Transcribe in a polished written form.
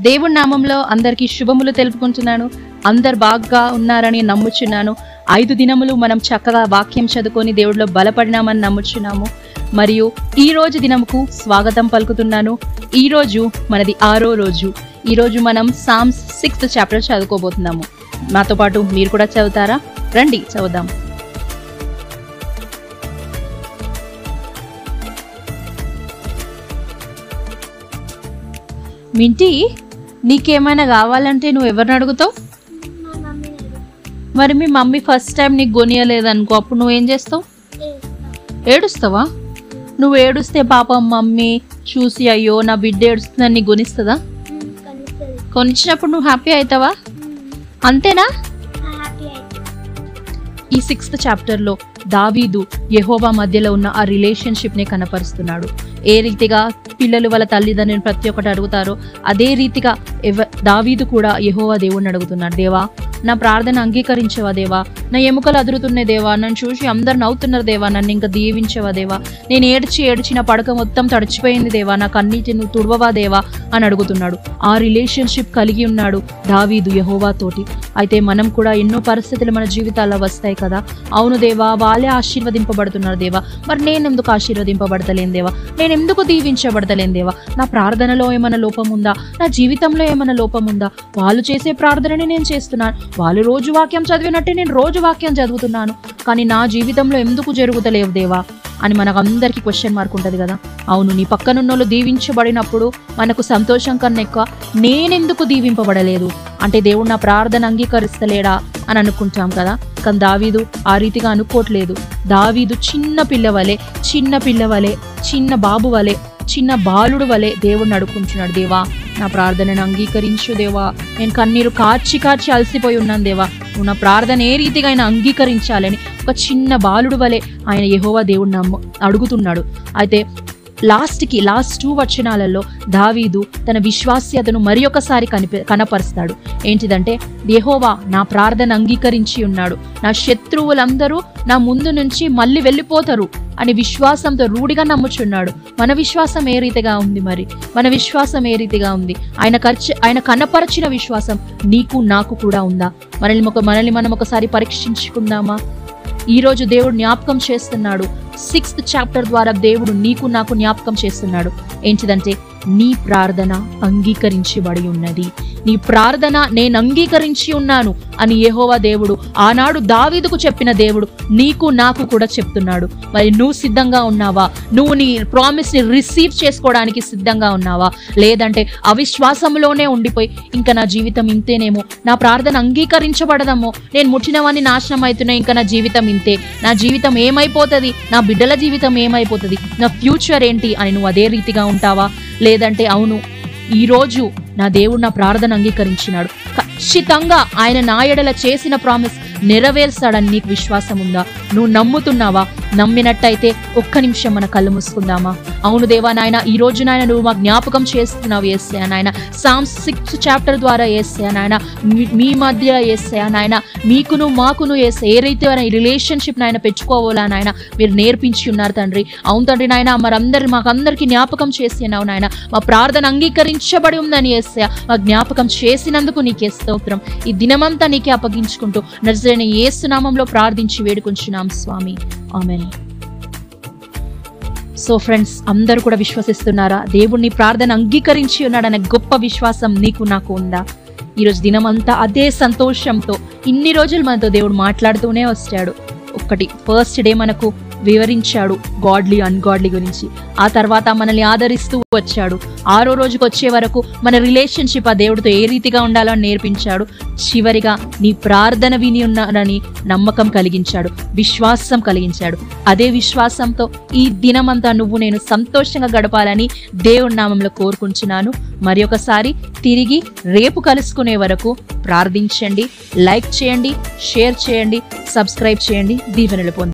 దేవుని నామంలో అందరికీ శుభములు తెలుపుకుంటున్నాను. అందరు బాగా ఉన్నారని నమ్ముచున్నాను. 5 దినములు మనం చక్కగా వాక్యం చదువుకొని దేవుడిలో బలపడినామని నమ్ముచున్నాము. మరియు ఈ రోజు దినముకు స్వాగతం పలుకుతున్నాను. ఈ రోజు మనది 6వ రోజు. ఈ రోజు మనం సామ్స్ 6th చాప్టర్ చదువుకోబోతున్నాము. నాతో పాటు మీరు కూడా చదువుతారా? రండి చదువుదాం. మింటి, నీకేమైనా కావాలంటే నువ్వు ఎవరిని అడుగుతావు? మరి మీ మమ్మీ ఫస్ట్ టైం నీకు కొనియలేదనుకో, అప్పుడు నువ్వేం చేస్తావు? ఏడుస్తావా? నువ్వు ఏడుస్తే పాపం మమ్మీ చూసి అయ్యో నా బిడ్డ ఏడుస్తుందని నీకు కొనిస్తుందా? కొనిచ్చినప్పుడు నువ్వు హ్యాపీ అవుతావా? అంతేనా? ఈ 6th చాప్టర్లో దావీదు యెహోవా మధ్యలో ఉన్న ఆ రిలేషన్షిప్ని కనపరుస్తున్నాడు. ఏ రీతిగా పిల్లలు వాళ్ళ తల్లిదండ్రులను ప్రతి ఒక్కటి అడుగుతారో అదే రీతిగా దావీదు కూడా యెహోవా దేవుణ్ణి అడుగుతున్నాడు. దేవా, నా ప్రార్థన అంగీకరించవా దేవా? నా ఎముకలు అదురుతున్నాయి దేవా, నన్ను చూసి అందరు నవ్వుతున్నారు దేవా, నన్ను ఇంకా దీవించవా దేవా? నేను ఏడ్చి నా పడక మొత్తం తడిచిపోయింది దేవా, నాకు అన్నిటి నువ్వు తుడవవా దేవా అని అడుగుతున్నాడు. ఆ రిలేషన్షిప్ కలిగి ఉన్నాడు దావీదు యెహోవా తోటి. అయితే మనం కూడా ఎన్నో పరిస్థితులు మన జీవితాల్లో వస్తాయి కదా. అవును దేవా, వాళ్ళే ఆశీర్వదింపబడుతున్నారు దేవా, మరి నేను ఎందుకు ఆశీర్వదింపబడతలేను దేవా? నేను ఎందుకు దీవించబడతలేను దేవా? నా ప్రార్థనలో ఏమైనా లోపం ఉందా? నా జీవితంలో ఏమైనా లోపం ఉందా? వాళ్ళు చేసే ప్రార్థనని నేను చేస్తున్నాను, వాళ్ళు రోజు వాక్యం చదివినట్టే నేను రోజు వాక్యం చదువుతున్నాను, కానీ నా జీవితంలో ఎందుకు జరుగుతలేవు దేవా అని మనకు అందరికీ క్వశ్చన్ మార్క్ ఉంటుంది కదా. అవును, నీ పక్కనున్న వాళ్ళు దీవించబడినప్పుడు మనకు సంతోషం కన్నా ఎక్కువ నేనెందుకు దీవింపబడలేదు అంటే దేవుడు నా ప్రార్థన అంగీకరిస్తలేడా అని అనుకుంటాం కదా. కానీ దావీదు ఆ రీతిగా అనుకోవట్లేదు. దావీదు చిన్న పిల్లవలే చిన్న బాబు వలె, చిన్న బాలుడు వలె దేవుడిని అడుక్కుంటున్నాడు. దేవా, నా ప్రార్థనను అంగీకరించు దేవా, నేను కన్నీరు కార్చి అలసిపోయి ఉన్నాను దేవా, నువ్వు నా ప్రార్థన ఏ రీతిగా ఆయన అంగీకరించాలని ఒక చిన్న బాలుడు వలె ఆయన యెహోవా దేవుడిని అడుగుతున్నాడు. అయితే లాస్ట్ 2 వచనాలలో దావీదు తన విశ్వాస్యతను మరి ఒకసారి కనపరుస్తాడు. ఏంటిదంటే, యెహోవా నా ప్రార్థన అంగీకరించి ఉన్నాడు, నా శత్రువులందరూ నా ముందు నుంచి మళ్ళీ వెళ్ళిపోతారు అని విశ్వాసంతో రూఢిగా నమ్ముచున్నాడు. మన విశ్వాసం ఏ రీతిగా ఉంది? మరి మన విశ్వాసం ఏ రీతిగా ఉంది? ఆయన కనపరచిన విశ్వాసం నీకు నాకు కూడా ఉందా? మనల్ని మనం ఒకసారి పరీక్షించుకుందామా? ఈరోజు దేవుడు జ్ఞాపకం చేస్తున్నాడు. 6th చాప్టర్ ద్వారా దేవుడు నీకు నాకు జ్ఞాపకం చేస్తున్నాడు. ఏంటిదంటే, నీ ప్రార్థన అంగీకరించబడి ఉన్నది, నీ ప్రార్థన నేను అంగీకరించి ఉన్నాను అని యెహోవా దేవుడు ఆనాడు దావీదుకు చెప్పిన దేవుడు నీకు నాకు కూడా చెప్తున్నాడు. మరి నువ్వు సిద్ధంగా ఉన్నావా? నువ్వు నీ ప్రామిస్ని రిసీవ్ చేసుకోవడానికి సిద్ధంగా ఉన్నావా? లేదంటే అవిశ్వాసంలోనే ఉండిపోయి ఇంకా నా జీవితం ఇంతేనేమో, నా ప్రార్థన అంగీకరించబడదమో, నేను ముట్టినవన్నీ నాశనం అవుతున్నాయి, ఇంకా నా జీవితం ఇంతే, నా జీవితం ఏమైపోతుంది, నా బిడ్డల జీవితం ఏమైపోతుంది, నా ఫ్యూచర్ ఏంటి అని నువ్వు అదే రీతిగా ఉంటావా? లేదంటే అవును, ఈరోజు నా దేవుడు నా ప్రార్థన అంగీకరించినాడు, ఖచ్చితంగా ఆయన నా ఎడల చేసిన ప్రామిస్ నెరవేర్స్తాడని నీకు విశ్వాసం ఉందా? నువ్వు నమ్ముతున్నావా? నమ్మినట్టయితే ఒక్క నిమిషం మన కళ్ళు మూసుకుందామా? అవును దేవా నాయన, ఈ రోజు నాయన నువ్వు మా జ్ఞాపకం చేస్తున్నావు యేసయ్య నాయన. సామ్స్ 6th చాప్టర్ ద్వారా యేసయ్య నాయన, మీ మధ్య యేసయ్య నాయన, మీకును మాకును యేసయ్య ఏ రీతి రిలేషన్షిప్ నాయన పెంచుకోవాలా నాయన మీరు నేర్పించి ఉన్నారు తండ్రి. అవును తండ్రి నాయన, మాకందరికి జ్ఞాపకం చేస్తున్నావు నాయన. మా ప్రార్థన అంగీకరించబడి ఉందని యేసయ్య మా జ్ఞాపకం చేసినందుకు నీకే స్తోత్రం. ఈ దినమంతా నీకే అప్పగించుకుంటూ నజరేయుడైన యేసు నామములో ప్రార్థించి వేడుకొంచున్నాం స్వామి, ఆమేన్. సో ఫ్రెండ్స్, అందరూ కూడా విశ్వసిస్తున్నారా? దేవుడిని ప్రార్థన అంగీకరించి ఉన్నాడనే గొప్ప విశ్వాసం నీకు నాకు ఉందా? ఈరోజు దినమంతా అదే సంతోషంతో ఇన్ని రోజులు మనతో దేవుడు మాట్లాడుతూనే వచ్చాడు. ఫస్ట్ డే మనకు వివరించాడు గాడ్లీ అన్గాడ్లీ గురించి. ఆ తర్వాత మనల్ని ఆదరిస్తూ వచ్చాడు. 6వ రోజుకి వచ్చే వరకు మన రిలేషన్షిప్ ఆ దేవుడితో ఏ రీతిగా ఉండాలో అని నేర్పించాడు. చివరిగా నీ ప్రార్థన విని ఉన్నాడని నమ్మకం కలిగించాడు, విశ్వాసం కలిగించాడు. అదే విశ్వాసంతో ఈ దినమంతా నువ్వు నేను సంతోషంగా గడపాలని దేవుడి నామంలో కోరుకుంటున్నాను. మరి ఒకసారి తిరిగి రేపు కలుసుకునే వరకు ప్రార్థించండి, లైక్ చేయండి, షేర్ చేయండి, సబ్స్క్రైబ్ చేయండి, దీవెనలు పొందండి.